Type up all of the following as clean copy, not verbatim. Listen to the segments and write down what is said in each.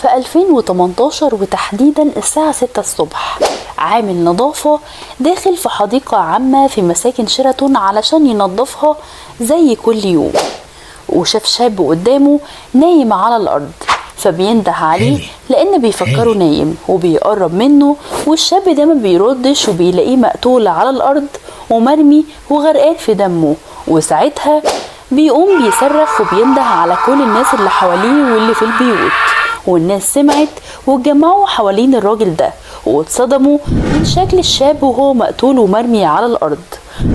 في 2018 وتحديدا الساعة 6 الصبح عامل نظافة داخل في حديقة عامة في مساكن شيراتون علشان ينظفها زي كل يوم، وشاف شاب قدامه نايم على الأرض فبينده عليه لأن بيفكره نايم وبيقرب منه، والشاب ده ما بيردش وبيلاقيه مقتول على الأرض ومرمي وغرقان في دمه. وساعتها بيقوم بيصرخ وبينده على كل الناس اللي حواليه واللي في البيوت، والناس سمعت واتجمعوا حوالين الراجل ده واتصدموا من شكل الشاب وهو مقتول ومرمي على الأرض.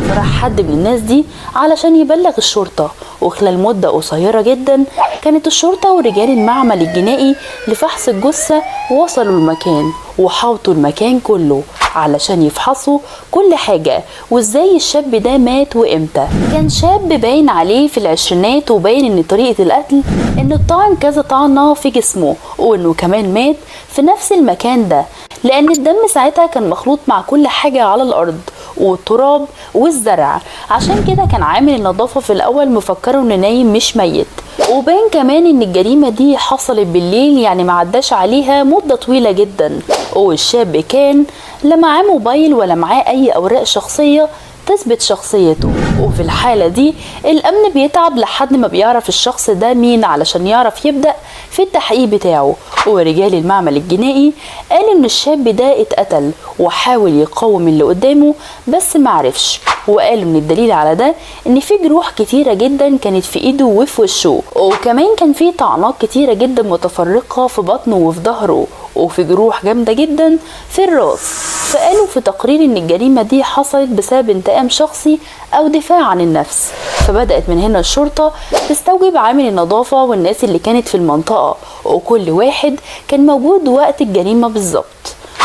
فراح حد من الناس دي علشان يبلغ الشرطة، وخلال مدة قصيرة جدا كانت الشرطة ورجال المعمل الجنائي لفحص الجثة وصلوا المكان وحاوطوا المكان كله علشان يفحصوا كل حاجة وازاي الشاب ده مات وامتى. كان شاب باين عليه في العشرينات وباين ان طريقة القتل ان الطعن كذا طعنة في جسمه، وانه كمان مات في نفس المكان ده لان الدم ساعتها كان مخلوط مع كل حاجة على الارض والتراب والزرع. عشان كده كان عامل النظافة في الاول مفكره انه نايم مش ميت. وباين كمان ان الجريمة دي حصلت بالليل، يعني معداش عليها مدة طويلة جدا، والشاب كان لا معاه موبايل ولا معاه اي اوراق شخصية تثبت شخصيته. وفي الحالة دي الامن بيتعب لحد ما بيعرف الشخص ده مين علشان يعرف يبدأ في التحقيق بتاعه. ورجال المعمل الجنائي قال ان الشاب ده اتقتل وحاول يقاوم اللي قدامه بس معرفش، وقالوا ان الدليل على ده ان في جروح كتيرة جدا كانت في ايده وفي وشه، وكمان كان في طعنات كتيرة جدا متفرقة في بطنه وفي ظهره، وفي جروح جامدة جدا في الراس. فقالوا في تقرير ان الجريمة دي حصلت بسبب انتقام شخصي او دفاع عن النفس. فبدأت من هنا الشرطة تستوجب عامل النظافة والناس اللي كانت في المنطقة، وكل واحد كان موجود وقت الجريمة بالظبط.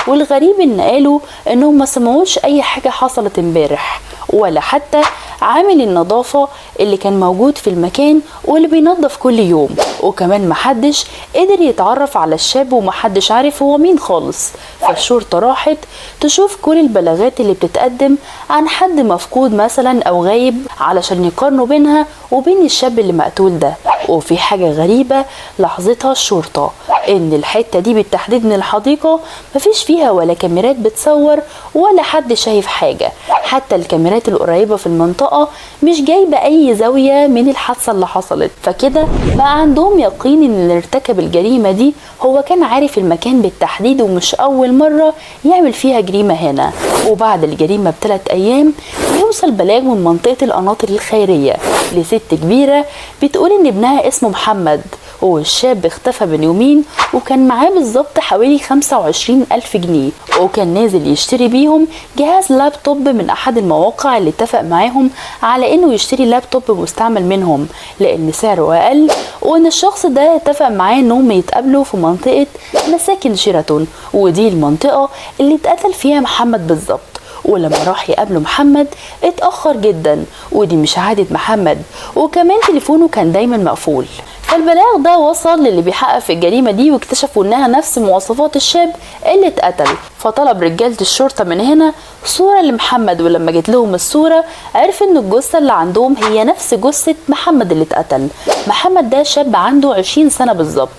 والغريب ان قالوا انهم ما سمعوش اي حاجة حصلت امبارح، ولا حتى عامل النظافة اللي كان موجود في المكان واللي بينظف كل يوم. وكمان محدش قدر يتعرف على الشاب ومحدش عارف هو مين خالص. فالشرطة راحت تشوف كل البلاغات اللي بتتقدم عن حد مفقود مثلا او غايب علشان يقارنوا بينها وبين الشاب اللي مقتول ده. وفي حاجة غريبة لاحظتها الشرطة، ان الحتة دي بالتحديد من الحديقة مفيش فيها ولا كاميرات بتصور ولا حد شايف حاجة، حتى الكاميرات القريبة في المنطقة مش جايبة اي زاوية من الحادثة اللي حصلت. فكده بقى عندهم يقين ان اللي ارتكب الجريمة دي هو كان عارف المكان بالتحديد ومش اول مرة يعمل فيها جريمة هنا. وبعد الجريمة ب3 ايام يوصل بلاغ من منطقة القناطر الخيرية لست كبيرة بتقول ان ابنها اسمه محمد، والشاب اختفى من يومين وكان معاه بالظبط حوالي 25,000 جنيه، وكان نازل يشتري بيهم جهاز لابتوب من احد المواقع اللي اتفق معاهم على انه يشتري لابتوب مستعمل منهم لان سعره اقل، وان الشخص ده اتفق معاه انهم يتقابلوا في منطقة مساكن شيراتون، ودي المنطقة اللي اتقتل فيها محمد بالظبط. ولما راح يقابله محمد اتأخر جدا، ودي مش عادة محمد، وكمان تليفونه كان دايما مقفول. فالبلاغ ده وصل للي بيحقق في الجريمة دي واكتشفوا انها نفس مواصفات الشاب اللي اتقتل. فطلب رجالة الشرطة من هنا صورة لمحمد، ولما جت لهم الصورة عرف ان الجثة اللي عندهم هي نفس جثة محمد اللي اتقتل. محمد ده شاب عنده 20 سنة بالظبط،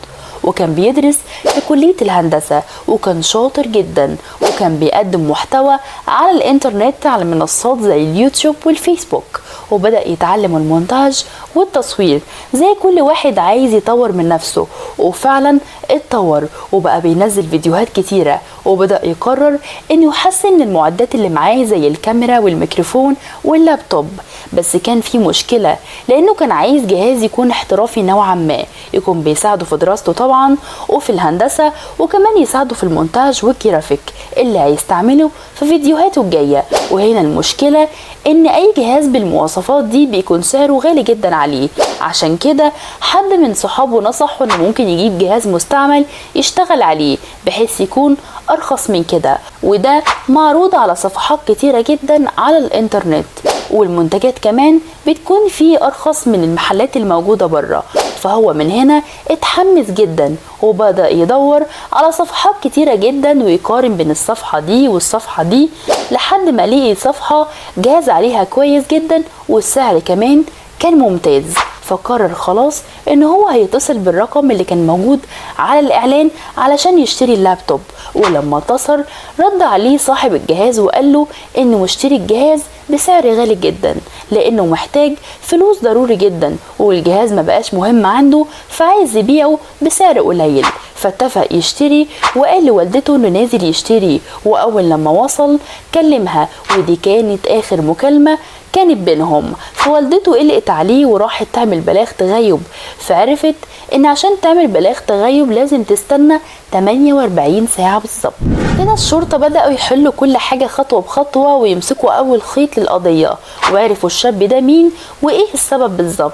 وكان بيدرس في كلية الهندسة، وكان شاطر جدا، وكان بيقدم محتوى على الانترنت على منصات زي اليوتيوب والفيسبوك، وبدأ يتعلم المونتاج والتصوير زي كل واحد عايز يطور من نفسه. وفعلا اتطور وبقى بينزل فيديوهات كتيرة، وبدأ يقرر انه يحسن من المعدات اللي معاه زي الكاميرا والميكروفون واللابتوب. بس كان في مشكلة لانه كان عايز جهاز يكون احترافي نوعا ما، يكون بيساعده في دراسته طبعا وفي الهندسة، وكمان يساعده في المونتاج والجرافيك اللي هيستعمله في فيديوهاته الجاية. وهنا المشكلة ان اي جهاز بالمواصفات دي بيكون سعره غالي جدا عليه، عشان كده حد من صحابه نصحه انه ممكن يجيب جهاز مستعمل يشتغل عليه بحيث يكون ارخص من كده، وده معروض على صفحات كتيرة جدا على الانترنت، والمنتجات كمان بتكون فيه ارخص من المحلات الموجودة بره. فهو من هنا اتحمس جدا وبدأ يدور على صفحات كتيرة جدا ويقارن بين الصفحة دي والصفحة دي لحد ما لقي صفحة جاز عليها كويس جدا والسعر كمان كان ممتاز. فقرر خلاص ان هو هيتصل بالرقم اللي كان موجود على الاعلان علشان يشتري اللابتوب. ولما اتصل رد عليه صاحب الجهاز وقال له انه مشتري الجهاز بسعر غالي جدا لانه محتاج فلوس ضروري جدا، والجهاز ما بقاش مهم عنده فعايز يبيعه بسعر قليل. فاتفق يشتري وقال لوالدته انه نازل يشتري. واول لما وصل كلمها، ودي كانت اخر مكالمة كانت بينهم. فوالدته قلقت عليه وراحت تعمل بلاغ تغيب، فعرفت ان عشان تعمل بلاغ تغيب لازم تستنى 48 ساعة بالظبط. كده الشرطة بدأوا يحلوا كل حاجة خطوة بخطوة ويمسكوا اول خيط للقضية، وعرفوا الشاب ده مين وايه السبب بالظبط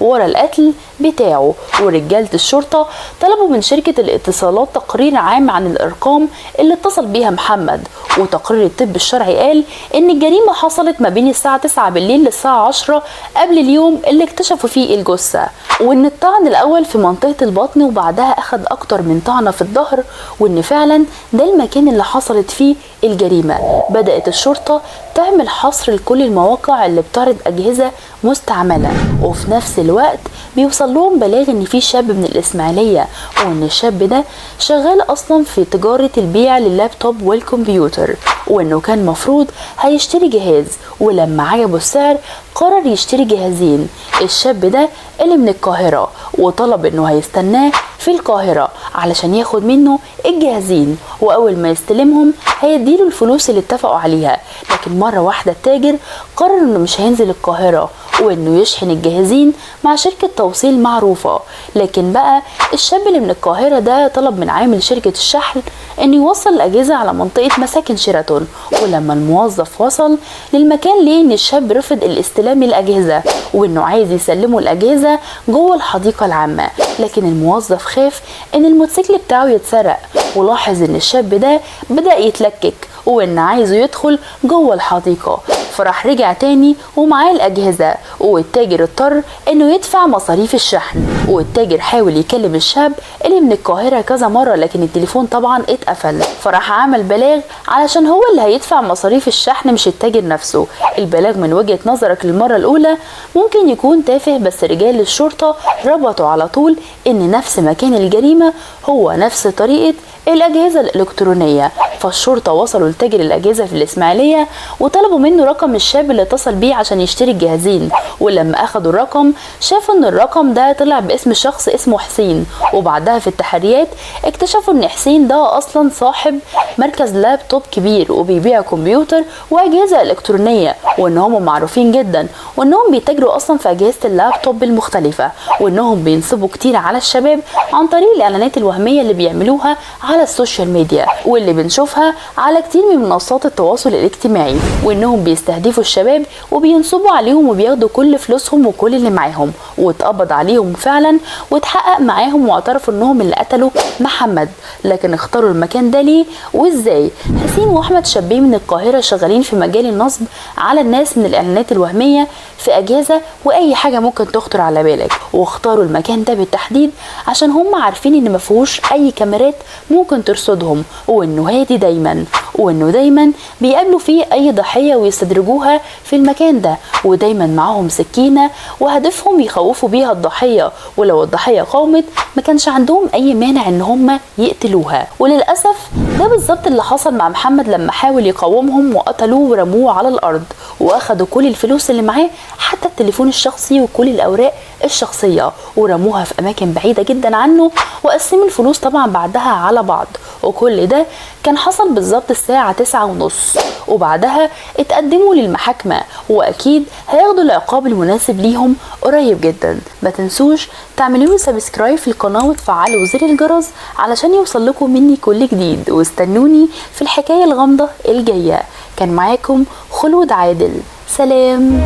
ورا القتل بتاعه. ورجالة الشرطة طلبوا من شركة الاتصالات تقرير عام عن الارقام اللي اتصل بيها محمد، وتقرير الطب الشرعي قال ان الجريمة حصلت ما بين الساعة 9 بالليل للساعة 10 قبل اليوم اللي اكتشفوا فيه الجثة، وان الطعن الاول في منطقة البطن وبعدها اخد اكتر من طعنة في الظهر، وان فعلا ده المكان اللي حصلت فيه الجريمة. بدأت الشرطة تعمل حصر لكل المواقع اللي بتعرض اجهزة مستعملة، وفي نفس الوقت بيوصل لهم بلاغ ان في شاب من الاسماعيلية، وان الشاب ده شغال اصلا في تجارة البيع لللابتوب والكمبيوتر، وانه كان مفروض هيشتري جهاز، ولما عجبه السعر قرر يشتري جهازين. الشاب ده اللي من القاهرة وطلب انه هيستناه في القاهرة علشان ياخد منه الجهازين، واول ما يستلمهم هيديله الفلوس اللي اتفقوا عليها. لكن مرة واحدة التاجر قرر انه مش هينزل القاهرة وانه يشحن الجهازين مع شركة توصيل معروفة. لكن بقى الشاب اللي من القاهرة ده طلب من عامل شركة الشحن انه يوصل الاجهزة على منطقة مساكن شيراتون، ولما الموظف وصل للمكان ليه ان الشاب رفض الاستلام للاجهزة وانه عايز يسلمه الاجهزة جوه الحديقة العامة. لكن الموظف خاف ان الموتوسيكل بتاعه يتسرق، ولاحظ ان الشاب ده بدأ يتلكك وان عايزه يدخل جوه الحديقة، فراح رجع تاني ومعاه الاجهزة، والتاجر اضطر انه يدفع مصاريف الشحن. والتاجر حاول يكلم الشاب اللي من القاهرة كذا مرة لكن التليفون طبعا اتقفل، فراح عمل بلاغ علشان هو اللي هيدفع مصاريف الشحن مش التاجر نفسه. البلاغ من وجهة نظرك للمرة الاولى ممكن يكون تافه، بس رجال الشرطة ربطوا على طول ان نفس مكان الجريمة هو نفس طريقة الأجهزة الإلكترونية. فالشرطة وصلوا لتاجر الأجهزة في الإسماعيلية وطلبوا منه رقم الشاب اللي اتصل بيه عشان يشتري الجهازين، ولما أخدوا الرقم شافوا إن الرقم ده طلع باسم شخص اسمه حسين. وبعدها في التحريات اكتشفوا إن حسين ده أصلا صاحب مركز لابتوب كبير وبيبيع كمبيوتر وأجهزة إلكترونية، وإن هم معروفين جدا، وإنهم بيتاجروا أصلا في أجهزة اللابتوب المختلفة، وإنهم بينصبوا كتير على الشباب عن طريق الإعلانات الوهمية اللي بيعملوها على السوشيال ميديا واللي بنشوفها على كتير من منصات التواصل الاجتماعي، وانهم بيستهدفوا الشباب وبينصبوا عليهم وبياخدوا كل فلوسهم وكل اللي معاهم. واتقبض عليهم فعلا واتحقق معاهم واعترفوا انهم اللي قتلوا محمد. لكن اختاروا المكان ده ليه وازاي؟ حسين واحمد شابين من القاهرة شغالين في مجال النصب على الناس من الاعلانات الوهمية في اجهزة واي حاجة ممكن تخطر على بالك، واختاروا المكان ده بالتحديد عشان هم عارفين ان مفيهوش اي كاميرات ممكن ترصدهم، وانه هادي دايما، وانه دايما بيقابلوا فيه اي ضحية ويستدرجوها في المكان ده، ودايما معاهم سكينة وهدفهم يخوفوا بيها الضحية، ولو الضحية قاومت ما كانش عندهم اي مانع ان هم يقتلوها. وللأسف ده بالظبط اللي حصل مع محمد لما حاول يقاومهم وقتلوه ورموه على الارض، واخدوا كل الفلوس اللي معاه حتى التليفون الشخصي وكل الاوراق الشخصية ورموها في اماكن بعيدة جدا عنه، وقسموا الفلوس طبعا بعدها على بعض. وكل ده كان حصل بالظبط الساعة 9:30، وبعدها اتقدموا للمحاكمة واكيد هياخدوا العقاب المناسب ليهم قريب جدا. ما تنسوش تعملوا سبسكرايب في القناة وتفعلوا زر الجرس علشان يوصل لكم مني كل جديد، واستنوني في الحكاية الغامضة الجاية. كان معاكم خلود عادل، سلام.